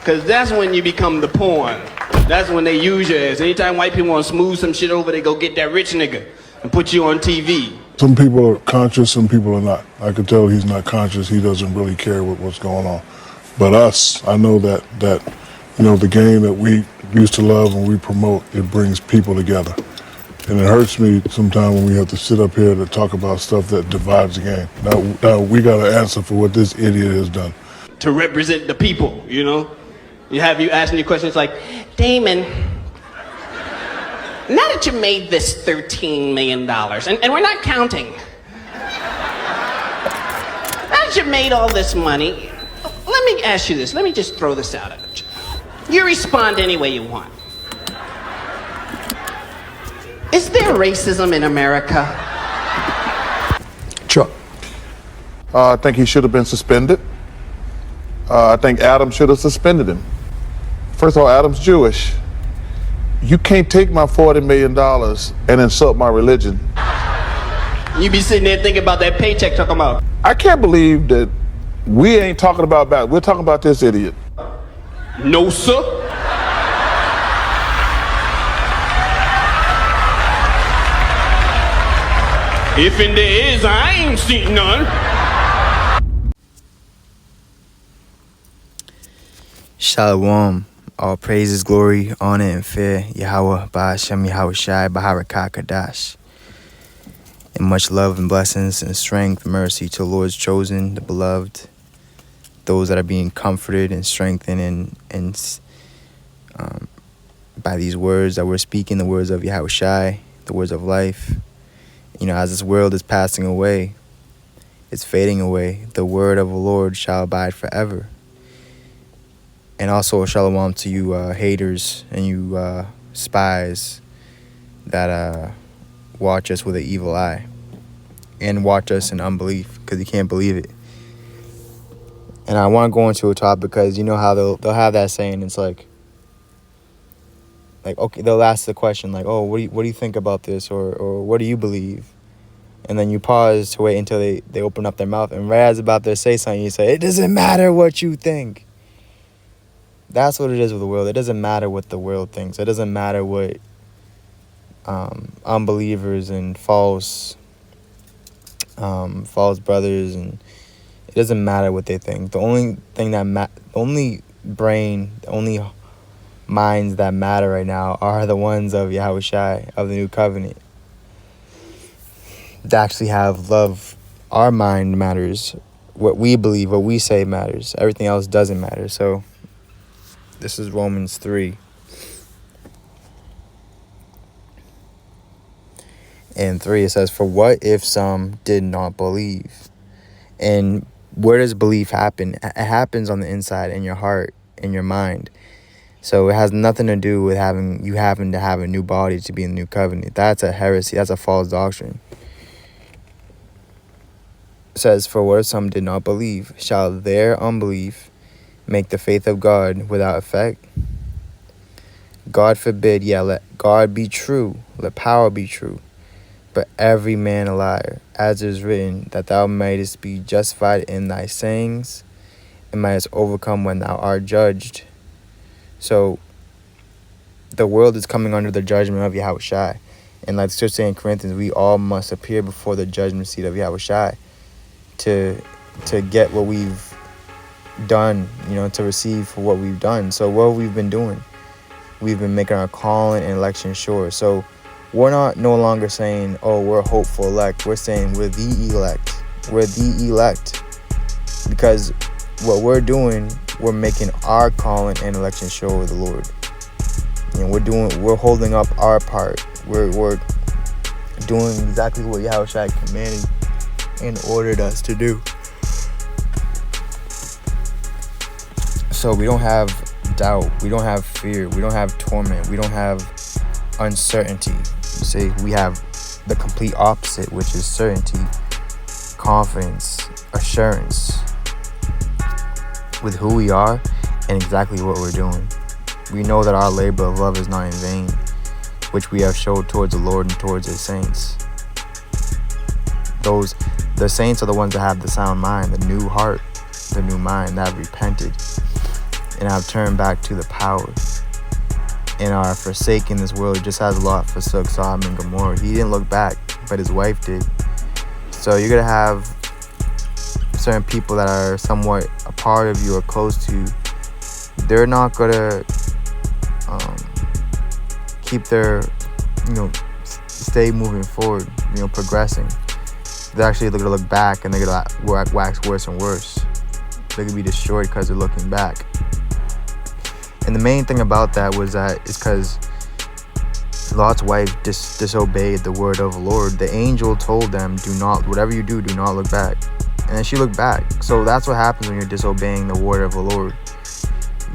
Because that's when you become the porn. That's when they use your ass. Anytime white people want to smooth some shit over, they go get that rich nigga and put you on TV. Some people are conscious, some people are not. I can tell he's not conscious. He doesn't really care what's going on. But us, I know that the game that we used to love and we promote, it brings people together. And it hurts me sometimes when we have to sit up here to talk about stuff that divides the game. Now we got to answer for what this idiot has done. To represent the people, you know? You have you asking your questions like, Damon, now that you made this $13 million, and we're not counting. Now that you made all this money, let me ask you this. Let me just throw this out at you. You respond any way you want. Is there racism in America? Chuck. I think he should have been suspended. I think Adam should have suspended him. First of all, Adam's Jewish. You can't take my $40 million and insult my religion. You be sitting there thinking about that paycheck talking about. I can't believe that we ain't talking about that. We're talking about this idiot. No, sir. If and there is, I ain't seen none. Shalom. All praises, glory, honor, and fear. Yahweh, Ba'ashem, Yahweh Shai, Baharakah Kadash. And much love and blessings and strength, mercy to the Lord's chosen, the beloved, those that are being comforted and strengthened and by these words that we're speaking, the words of Yahweh Shai, the words of life. You know, as this world is passing away, it's fading away, the word of the Lord shall abide forever. And also shalom to you haters and you spies that watch us with an evil eye and watch us in unbelief because you can't believe it. And I want to go into a topic because you know how they'll have that saying. It's like okay, they'll ask the question like, oh, what do you think about this, or what do you believe? And then you pause to wait until they open up their mouth, and right as about to say something, you say, it doesn't matter what you think. That's what it is with the world. It doesn't matter what the world thinks. It doesn't matter what unbelievers and false brothers, and it doesn't matter what they think. The only thing the only minds that matter right now are the ones of Yahweh Shai, of the new covenant. To actually have love, our mind matters. What we believe, what we say matters. Everything else doesn't matter. So this is Romans 3. And 3, it says, for what if some did not believe? And where does belief happen? It happens on the inside, in your heart, in your mind. So it has nothing to do with having to have a new body to be in the new covenant. That's a heresy. That's a false doctrine. It says, for what if some did not believe? Shall their unbelief make the faith of God without effect? God forbid, let God be true, let power be true, but every man a liar, as it is written, that thou mightest be justified in thy sayings, and mightest overcome when thou art judged. So the world is coming under the judgment of Yahweh Shai. And like the scripture says in Corinthians, we all must appear before the judgment seat of Yahweh Shai to get what we've done, to receive for what we've done. So what we've been doing, we've been making our calling and election sure. So we're not no longer saying, oh, we're hopeful elect. We're saying we're the elect. We're the elect. Because what we're doing, we're making our calling and election sure with the Lord. We're holding up our part. We're doing exactly what Yahweh Shai commanded and ordered us to do. So we don't have doubt, we don't have fear, we don't have torment, we don't have uncertainty. You see, we have the complete opposite, which is certainty, confidence, assurance with who we are and exactly what we're doing. We know that our labor of love is not in vain, which we have showed towards the Lord and towards his saints. The saints are the ones that have the sound mind, the new heart, the new mind, that have repented and have turned back to the power and are forsaking this world, just as Lot forsook Sodom and Gomorrah. He didn't look back, but his wife did. So you're going to have certain people that are somewhat a part of you or close to you. They're not going to keep their, stay moving forward, progressing. They're actually going to look back, and they're going to wax worse and worse. They're going to be destroyed because they're looking back. And the main thing about that was that it's because Lot's wife disobeyed the word of the Lord. The angel told them, whatever you do not look back. And then she looked back. So that's what happens when you're disobeying the word of the Lord.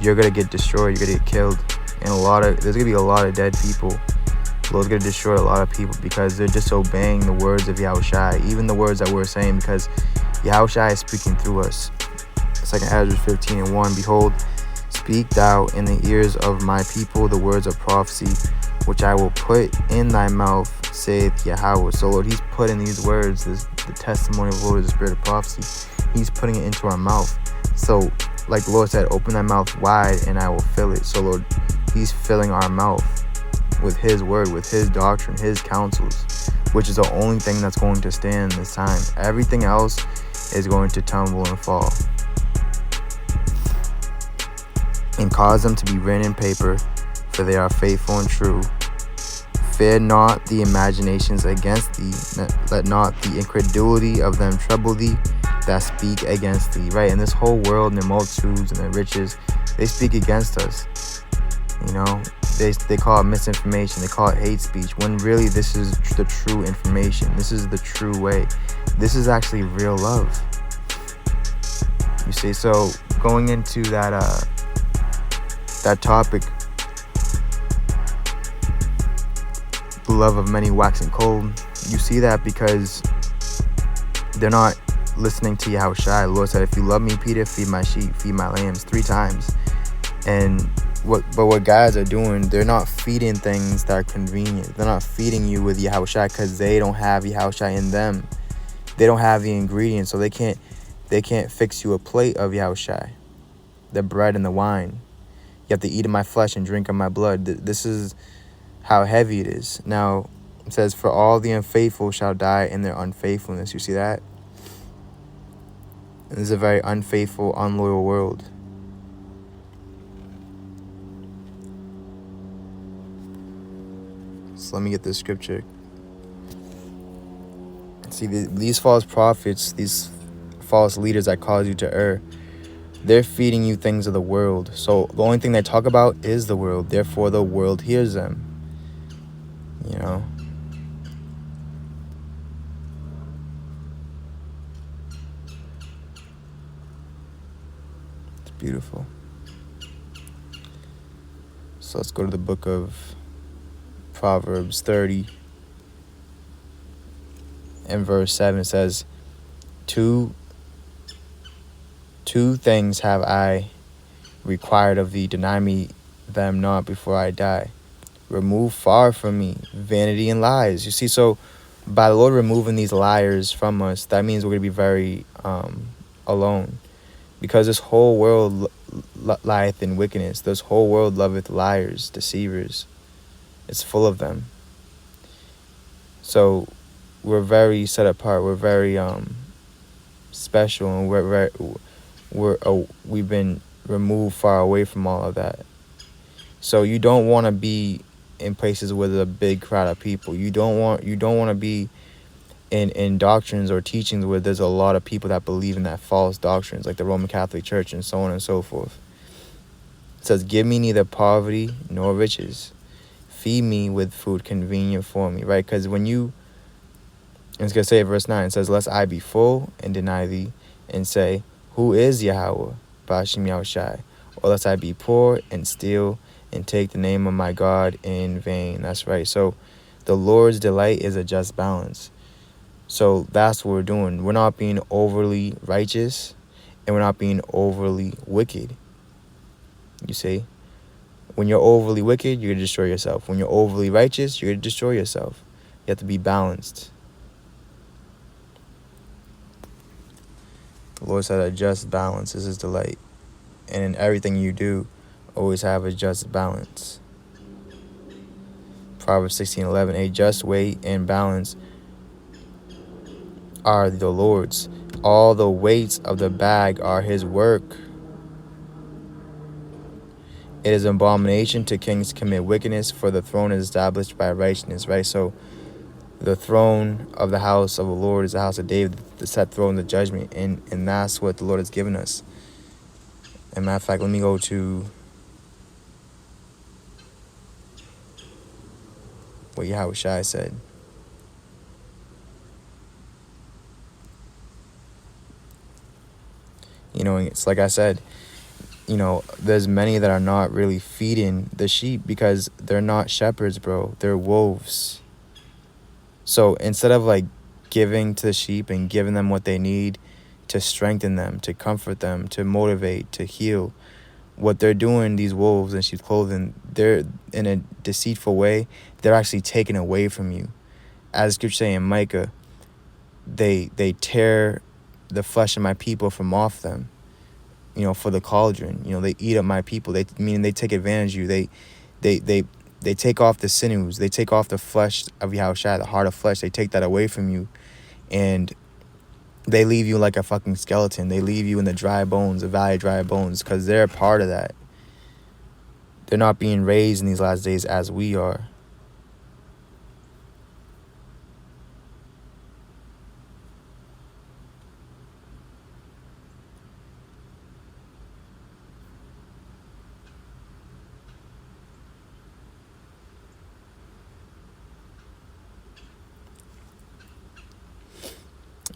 You're going to get destroyed. You're going to get killed. And there's going to be a lot of dead people. The Lord's going to destroy a lot of people because they're disobeying the words of Yahushua. Even the words that we're saying, because Yahushua is speaking through us. 2 Ezra 15:1, Behold, speak thou in the ears of my people the words of prophecy, which I will put in thy mouth, saith Yahweh. So Lord, he's putting these words, the testimony of the Lord is the spirit of prophecy. He's putting it into our mouth. So like the Lord said, open thy mouth wide and I will fill it. So Lord, he's filling our mouth with his word, with his doctrine, his counsels, which is the only thing that's going to stand this time. Everything else is going to tumble and fall. And cause them to be written in paper, for they are faithful and true. Fear not the imaginations against thee, let not the incredulity of them trouble thee that speak against thee. Right? And this whole world and the multitudes and the riches, they speak against us. They call it misinformation, they call it hate speech, when really this is the true information. This is the true way. This is actually real love. You see, so going into that topic, the love of many waxing cold, you see that because they're not listening to Yahushua. The Lord said, if you love me, Peter, feed my sheep, feed my lambs, 3 times. And what guys are doing, they're not feeding things that are convenient. They're not feeding you with Yahushua because they don't have Yahushua in them. They don't have the ingredients, so they can't fix you a plate of Yahushua, the bread and the wine. You have to eat of my flesh and drink of my blood. This is how heavy it is. Now, it says, for all the unfaithful shall die in their unfaithfulness. You see that? This is a very unfaithful, unloyal world. So let me get this scripture. See, these false prophets, these false leaders that cause you to err, they're feeding you things of the world. So the only thing they talk about is the world. Therefore, the world hears them. It's beautiful. So let's go to the book of Proverbs 30 and verse 7. It says, Two things have I required of thee, deny me them not before I die. Remove far from me vanity and lies. You see, so by the Lord removing these liars from us, that means we're going to be very alone. Because this whole world lieth in wickedness. This whole world loveth liars, deceivers. It's full of them. So we're very set apart. We're very special, and we've been removed far away from all of that. So you don't want to be in places where there's a big crowd of people. You don't want to be in doctrines or teachings where there's a lot of people that believe in that false doctrines, like the Roman Catholic Church and so on and so forth. It says, give me neither poverty nor riches. Feed me with food convenient for me, right? Because when you, it's going to say verse 9, it says, lest I be full and deny thee and say, who is Yahweh, Bashim Yahushai? Or lest I be poor and steal and take the name of my God in vain. That's right. So the Lord's delight is a just balance. So that's what we're doing. We're not being overly righteous and we're not being overly wicked. You see? When you're overly wicked, you're going to destroy yourself. When you're overly righteous, you're going to destroy yourself. You have to be balanced. The Lord said a just balance is his delight. And in everything you do, always have a just balance. Proverbs 16:11, a just weight and balance are the Lord's. All the weights of the bag are his work. It is an abomination to kings to commit wickedness, for the throne is established by righteousness, right? So the throne of the house of the Lord is the house of David, the set throne of judgment, and that's what the Lord has given us. As a matter of fact, let me go to what Yahushua said. You know, it's like I said, you know, there's many that are not really feeding the sheep because they're not shepherds, bro. They're wolves. So instead of like giving to the sheep and giving them what they need to strengthen them, to comfort them, to motivate, to heal, what they're doing, these wolves in sheep's clothing, they're in a deceitful way, they're actually taking away from you. As scripture saying in Micah, they tear the flesh of my people from off them, you know, for the cauldron. You know, they eat up my people. They take advantage of you. They take off the sinews. They take off the flesh of Yahushua, the heart of flesh. They take that away from you, and they leave you like a fucking skeleton. They leave you in the dry bones, the valley of dry bones, because they're a part of that. They're not being raised in these last days as we are.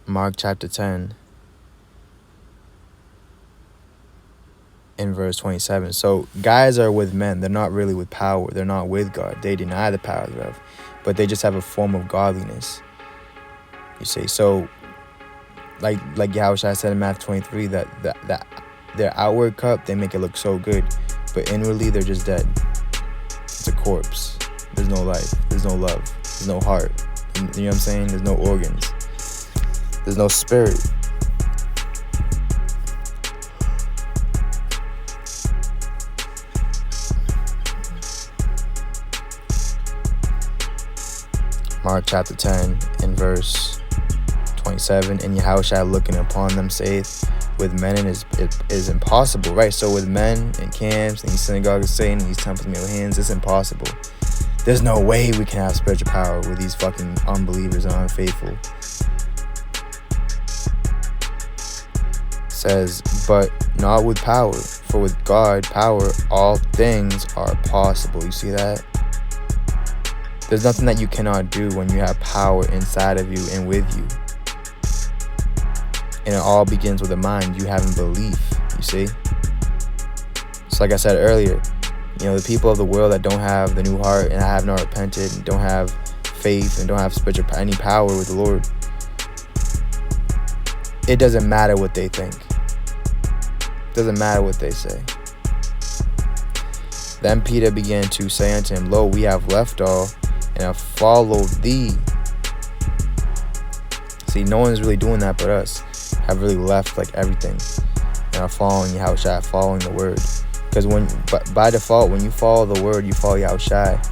Mark chapter 10 in verse 27. So guys are with men. They're not really with power. They're not with God. They deny the power thereof, but they just have a form of godliness. You see, so like Yahushua said in Matthew 23, that their outward cup, they make it look so good, but inwardly they're just dead. It's a corpse. There's no life. There's no love. There's no heart. You know what I'm saying? There's no organs. There's no spirit. Mark chapter 10 in verse 27, and Yahushua looking upon them saith, with men it is impossible, right? So with men in camps, in these synagogues saying, in these temples made with hands, it's impossible. There's no way we can have spiritual power with these fucking unbelievers and unfaithful. Says, but not with power, for with God power all things are possible. You see that? There's nothing that you cannot do when you have power inside of you and with you. And it all begins with the mind, you having belief, you see? So like I said earlier, you know, the people of the world that don't have the new heart and have not repented and don't have faith and don't have spiritual any power with the Lord, it doesn't matter what they think. Doesn't matter what they say. Then Peter began to say unto him, lo, we have left all and have followed thee. See, no one's really doing that but us. Have really left like everything and are following Yahushua, following the word. Because by default, when you follow the word, you follow Yahushua.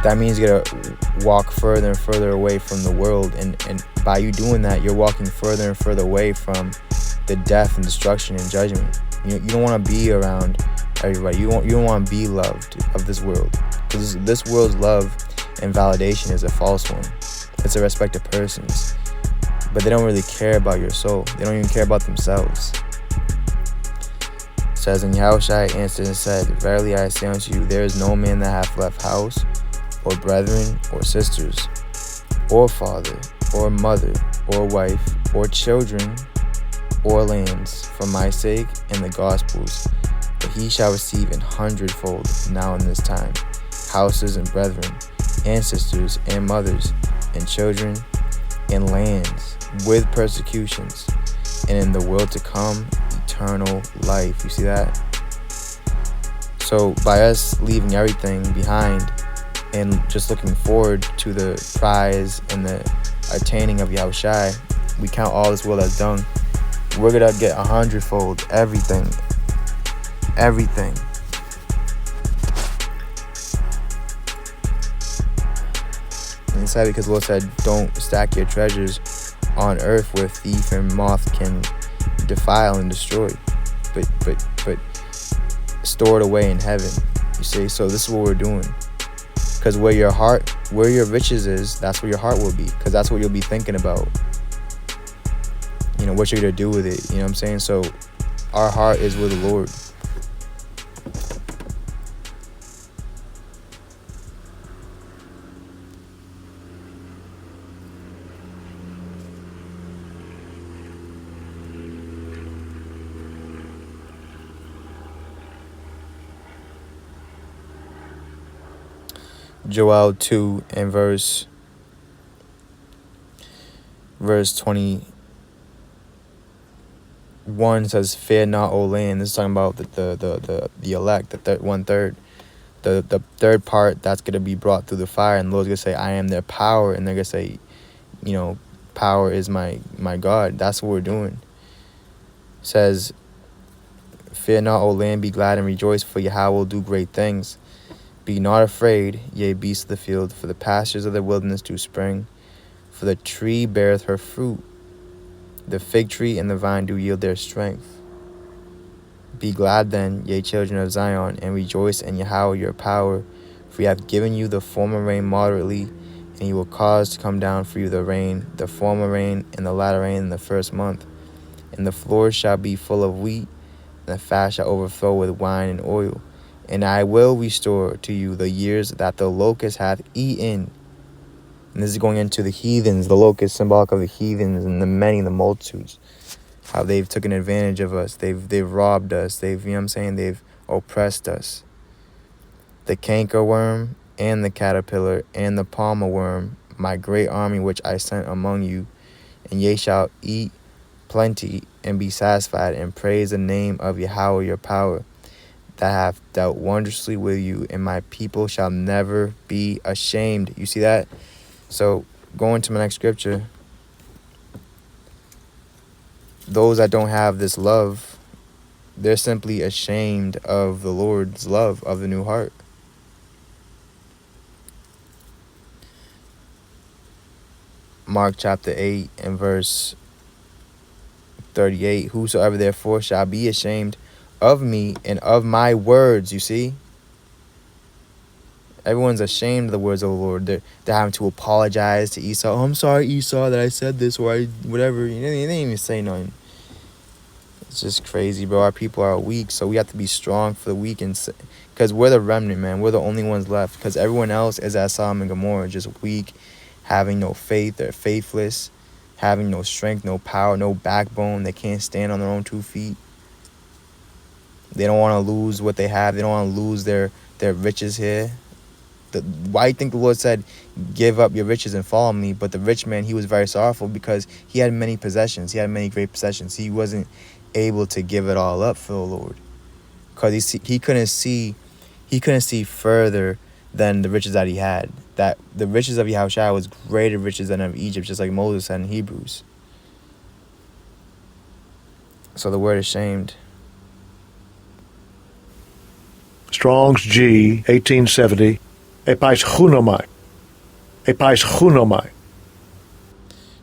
That means you're gonna walk further and further away from the world, and by you doing that, you're walking further and further away from the death and destruction and judgment. You don't want to be around everybody. You don't want to be loved of this world, because this world's love and validation is a false one. It's a respect of persons, but they don't really care about your soul. They don't even care about themselves. It says, and Yahushua answered and said, verily I say unto you, there is no man that hath left house, or brethren, or sisters, or father, or mother, or wife, or children, or lands, for my sake and the gospel's, but he shall receive 100-fold now in this time, houses and brethren, and sisters, and mothers, and children, and lands, with persecutions, and in the world to come, eternal life. You see that? So by us leaving everything behind and just looking forward to the prize and the attaining of Yahushua, we count all this world as dung. We're gonna get 100-fold everything everything. And it's sad because the Lord said, don't stack your treasures on earth where thief and moth can defile and destroy, but store it away in heaven. You see, so this is what we're doing. Because where your riches is, that's where your heart will be. Because that's what you'll be thinking about. What you're gonna do with it. You know what I'm saying? So our heart is with the Lord. Joel 2 and verse 21 says, "Fear not, O land." This is talking about the elect, the third 1/3, the third part that's gonna be brought through the fire, and the Lord's gonna say, "I am their power," and they're gonna say, "Power is my God." That's what we're doing. It says, "Fear not, O land, be glad and rejoice, for Yahweh will do great things. Be not afraid, ye beasts of the field, for the pastures of the wilderness do spring. For the tree beareth her fruit, the fig tree and the vine do yield their strength. Be glad then, ye children of Zion, and rejoice in Yahweh your power. For he hath given you the former rain moderately, and he will cause to come down for you the former rain and the latter rain in the first month. And the floor shall be full of wheat, and the fat shall overflow with wine and oil. And I will restore to you the years that the locust hath eaten." And this is going into the heathens, the locust symbolic of the heathens and the multitudes. How they've taken advantage of us. They've robbed us. They've oppressed us. The cankerworm and the caterpillar and the palmer worm, my great army which I sent among you. And ye shall eat plenty and be satisfied, and praise the name of Yahweh your power, that hath dealt wondrously with you, and my people shall never be ashamed. You see that? So going to my next scripture, those that don't have this love, they're simply ashamed of the Lord's love, of the new heart. Mark chapter 8 and verse 38, "Whosoever therefore shall be ashamed of me and of my words," you see? Everyone's ashamed of the words of the Lord. They're having to apologize to Esau. "Oh, I'm sorry, Esau, that I said this," or whatever. They didn't even say nothing. It's just crazy, bro. Our people are weak, so we have to be strong for the weak, because we're the remnant, man. We're the only ones left, because everyone else is at Sodom and Gomorrah, just weak, having no faith. They're faithless, having no strength, no power, no backbone. They can't stand on their own 2 feet. They don't want to lose what they have. They don't want to lose their riches here. Why do you think the Lord said, "Give up your riches and follow me"? But the rich man, he was very sorrowful because he had many possessions. He had many great possessions. He wasn't able to give it all up for the Lord, because he couldn't see further than the riches that he had. That the riches of Yahushua was greater riches than of Egypt, just like Moses said in Hebrews. So the word ashamed. Strong's G, 1870. Epaischunomai. Epaischunomai.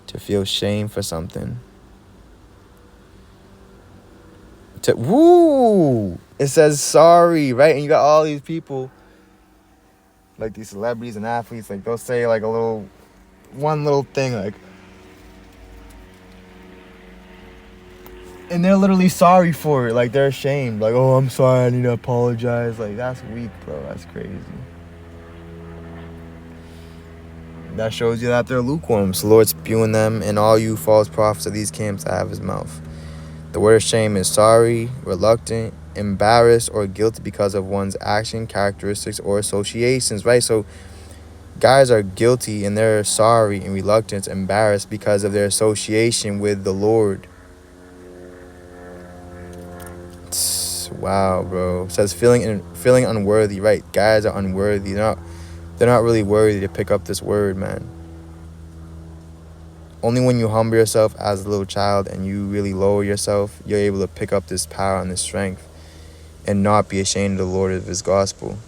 To feel shame for something. It says sorry, right? And you got all these people, like these celebrities and athletes, like they'll say like one little thing, like, and they're literally sorry for it. Like, they're ashamed. Like, "Oh, I'm sorry, I need to apologize." Like, that's weak, bro. That's crazy. That shows you that they're lukewarm. So the Lord's spewing them, and all you false prophets of these camps out of his mouth. The word shame is sorry, reluctant, embarrassed, or guilty because of one's action, characteristics, or associations, right? So guys are guilty and they're sorry and reluctant, embarrassed because of their association with the Lord. Wow, bro. It says feeling unworthy, right? Guys are unworthy. They're not really worthy to pick up this word, man. Only when you humble yourself as a little child and you really lower yourself, you're able to pick up this power and this strength. and not be ashamed of the Lord of his gospel.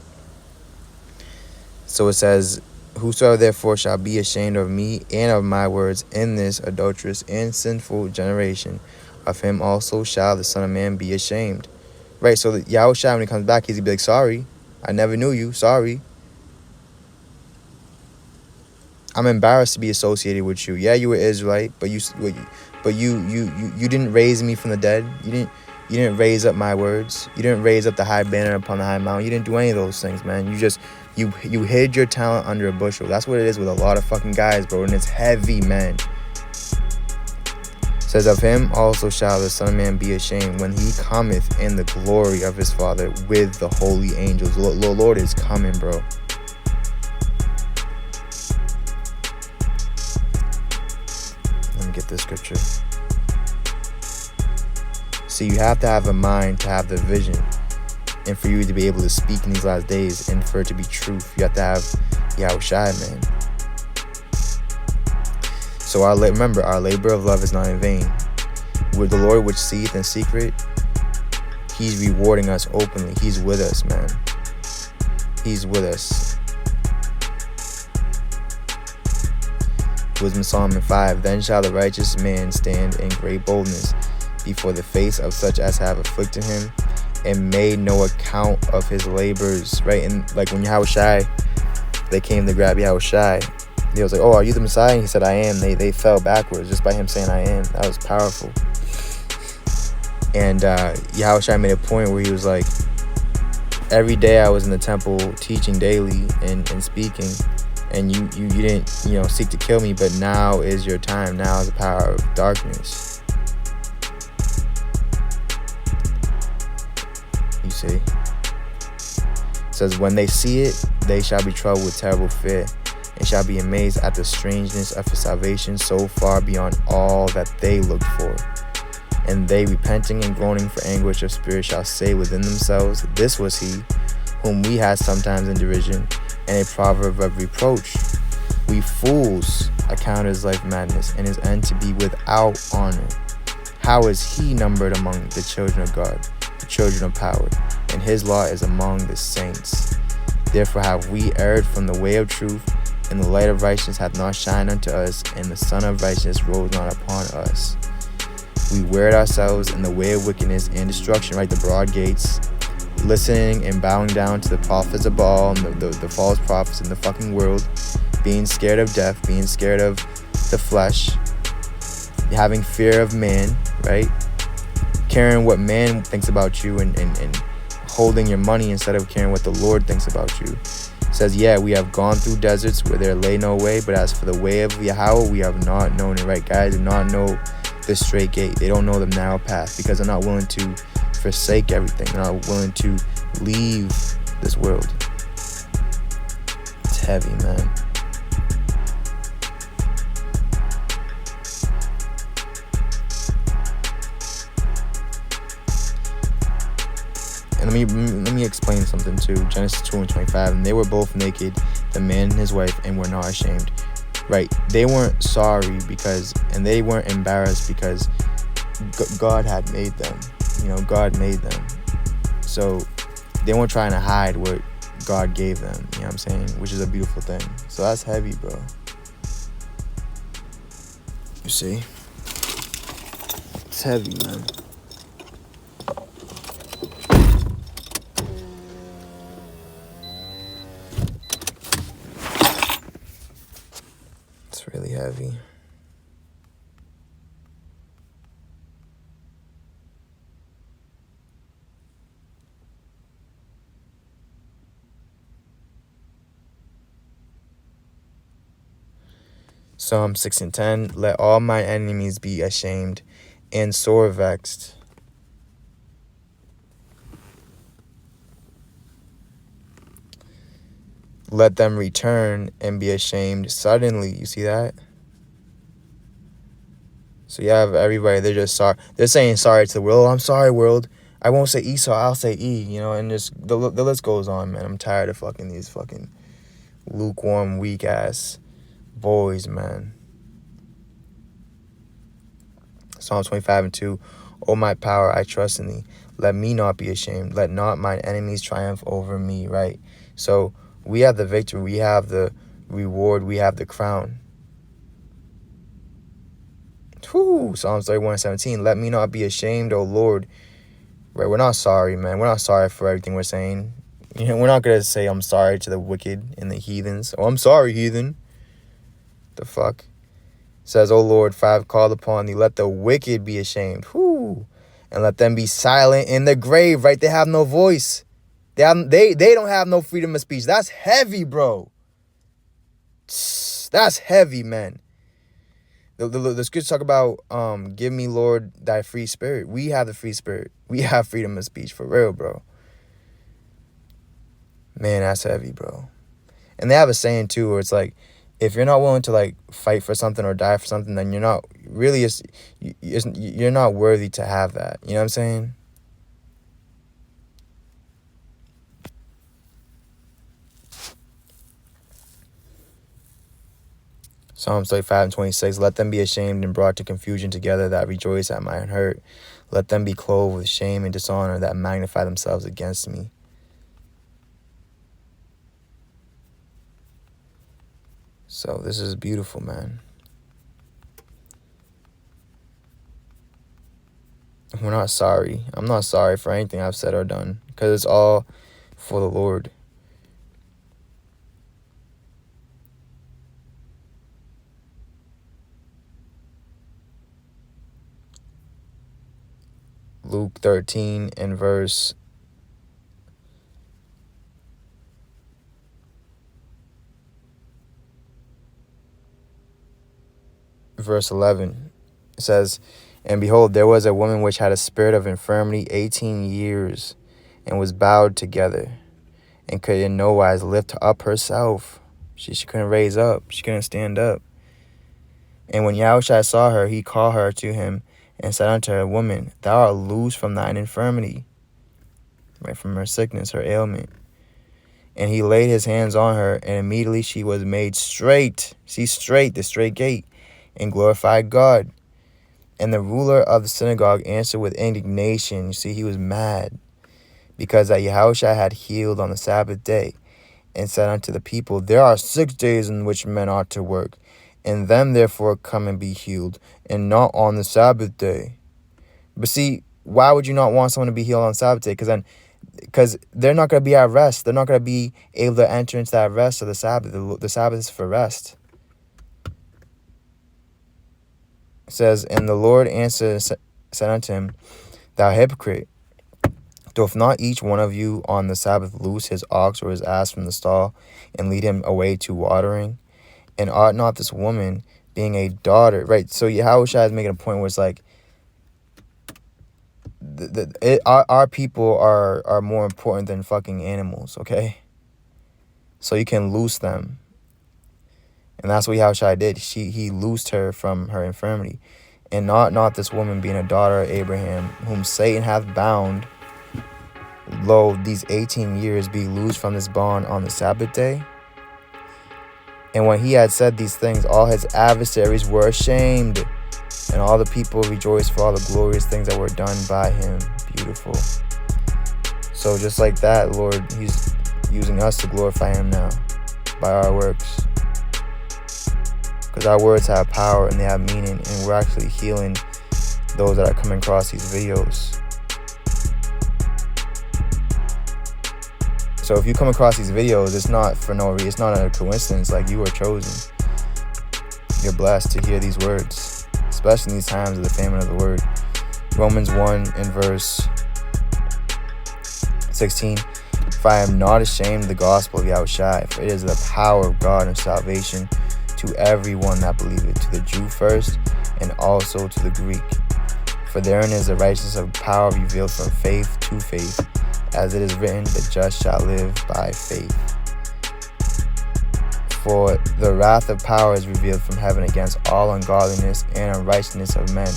So it says, whosoever therefore shall be ashamed of me and of my words in this adulterous and sinful generation, of him also shall the Son of Man be ashamed. Right, so Yahushua, when he comes back, he's going to be like, sorry, I never knew you, sorry. I'm embarrassed to be associated with you. Yeah, you were Israelite, but you didn't raise me from the dead. You didn't raise up my words. You didn't raise up the high banner upon the high mountain. You didn't do any of those things, man. You hid your talent under a bushel. That's what it is with a lot of fucking guys, bro. And it's heavy, man. It says, of him also shall the Son of Man be ashamed when he cometh in the glory of his Father with the holy angels. The Lord is coming, bro. Let me get this scripture. See, you have to have a mind to have the vision, and for you to be able to speak in these last days, and for it to be truth, you have to have Yahushua, man. So remember, our labor of love is not in vain. With the Lord which seeth in secret, he's rewarding us openly. He's with us, man. He's with us. Wisdom Solomon 5. Then shall the righteous man stand in great boldness before the face of such as have afflicted him and made no account of his labors. Right? And like when Yahushua, they came to grab Yahushua, he was like, oh, are you the Messiah? And he said, I am. They fell backwards just by him saying I am. That was powerful. And Yahushua made a point where he was like, every day I was in the temple teaching daily and speaking, and you didn't seek to kill me, but now is your time. Now is the power of darkness. You see? It says, when they see it, they shall be troubled with terrible fear, and shall be amazed at the strangeness of his salvation so far beyond all that they looked for. And they, repenting and groaning for anguish of spirit, shall say within themselves, this was he, whom we had sometimes in derision, and a proverb of reproach. We fools account his life madness, and his end to be without honor. How is he numbered among the children of God, the children of power? And his law is among the saints. Therefore have we erred from the way of truth, and the light of righteousness hath not shined unto us, and the sun of righteousness rose not upon us. We wearied ourselves in the way of wickedness and destruction, right? The broad gates, listening and bowing down to the prophets of Baal and the false prophets in the fucking world, being scared of death, being scared of the flesh, having fear of man, right? Caring what man thinks about you and holding your money instead of caring what the Lord thinks about you. It says, yeah, we have gone through deserts where there lay no way, but as for the way of Yahweh, we have not known it, right? Guys do not know the straight gate. They don't know the narrow path because they're not willing to forsake everything. They're not willing to leave this world. It's heavy, man. And let me explain something too. Genesis 2:25. And they were both naked, the man and his wife, and were not ashamed. Right? They weren't sorry and they weren't embarrassed because God had made them. God made them. So they weren't trying to hide what God gave them. You know what I'm saying? Which is a beautiful thing. So that's heavy, bro. You see? It's heavy, man. It's really heavy. Psalm 6:10. Let all my enemies be ashamed and sore vexed. Let them return and be ashamed suddenly. You see that? So you have everybody, they're just sorry. They're saying sorry to the world. I'm sorry, world. I won't say Esau, I'll say E, and just the list goes on, man. I'm tired of these fucking lukewarm, weak-ass boys, man. Psalm 25:2. O my power, I trust in thee. let me not be ashamed. Let not mine enemies triumph over me, right? So we have the victory. We have the reward. We have the crown. Whew, Psalms 31:17. Let me not be ashamed, O Lord. Right, we're not sorry, man. We're not sorry for everything we're saying. You know, we're not going to say I'm sorry to the wicked and the heathens. Oh, I'm sorry, heathen. The fuck? It says, O Lord, for I have called upon thee. Let the wicked be ashamed. Whew. And let them be silent in the grave, right? They have no voice. They don't have no freedom of speech. That's heavy, bro. That's heavy, man. The scriptures talk about, give me, Lord, thy free spirit. We have the free spirit. We have freedom of speech, for real, bro. Man, that's heavy, bro. And they have a saying, too, where it's like, if you're not willing to, like, fight for something or die for something, then you're not really, you're not worthy to have that. You know what I'm saying? Psalms 35:26. Let them be ashamed and brought to confusion together that rejoice at my hurt. Let them be clothed with shame and dishonor that magnify themselves against me. So this is beautiful, man. We're not sorry. I'm not sorry for anything I've said or done, because it's all for the Lord. Luke 13 and verse 11. It says, and behold, there was a woman which had a spirit of infirmity 18 years, and was bowed together, and could in no wise lift up herself. She couldn't raise up. She couldn't stand up. And when Yahushua saw her, he called her to him, and said unto her, Woman, thou art loosed from thine infirmity, right, from her sickness, her ailment. And he laid his hands on her, and immediately she was made straight. See, straight, the straight gate, and glorified God. And the ruler of the synagogue answered with indignation. You see, he was mad, because that Yahushua had healed on the Sabbath day, and said unto the people, There are 6 days in which men ought to work, and them therefore come and be healed, and not on the Sabbath day. But see, why would you not want someone to be healed on Sabbath day? Because they're not going to be at rest. They're not going to be able to enter into that rest of the Sabbath. The Sabbath is for rest. It says, and the Lord answered, said unto him, Thou hypocrite, doth not each one of you on the Sabbath loose his ox or his ass from the stall, and lead him away to watering? And ought not this woman, being a daughter, right? So Yahushua is making a point where it's like, our people are more important than fucking animals, okay? So you can loose them. And that's what Yahushua did. He loosed her from her infirmity. And not this woman, being a daughter of Abraham, whom Satan hath bound, lo, these 18 years, be loosed from this bond on the Sabbath day. And when he had said these things, all his adversaries were ashamed, and all the people rejoiced for all the glorious things that were done by him. Beautiful. So just like that, Lord, he's using us to glorify him now by our works. Because our words have power and they have meaning, and we're actually healing those that are coming across these videos. So if you come across these videos, it's not for no reason. It's not a coincidence. Like, you are chosen. You're blessed to hear these words, especially in these times of the famine of the word. Romans 1 and verse 16. For I am not ashamed of the gospel of Yahushua, for it is the power of God and salvation to everyone that believeth, to the Jew first, and also to the Greek. For therein is the righteousness of power revealed from faith to faith, as it is written, the just shall live by faith. For the wrath of power is revealed from heaven against all ungodliness and unrighteousness of men,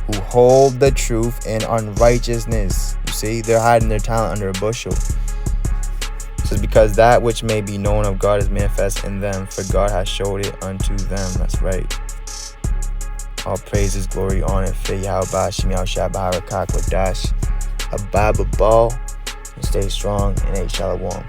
who hold the truth in unrighteousness. You see, they're hiding their talent under a bushel. It says, because that which may be known of God is manifest in them, for God has showed it unto them. That's right. All praises, glory, honor, fit Yahweh Bashim Yahushua Baharakak Wadash. Ababa Ball, and stay strong and a shalom.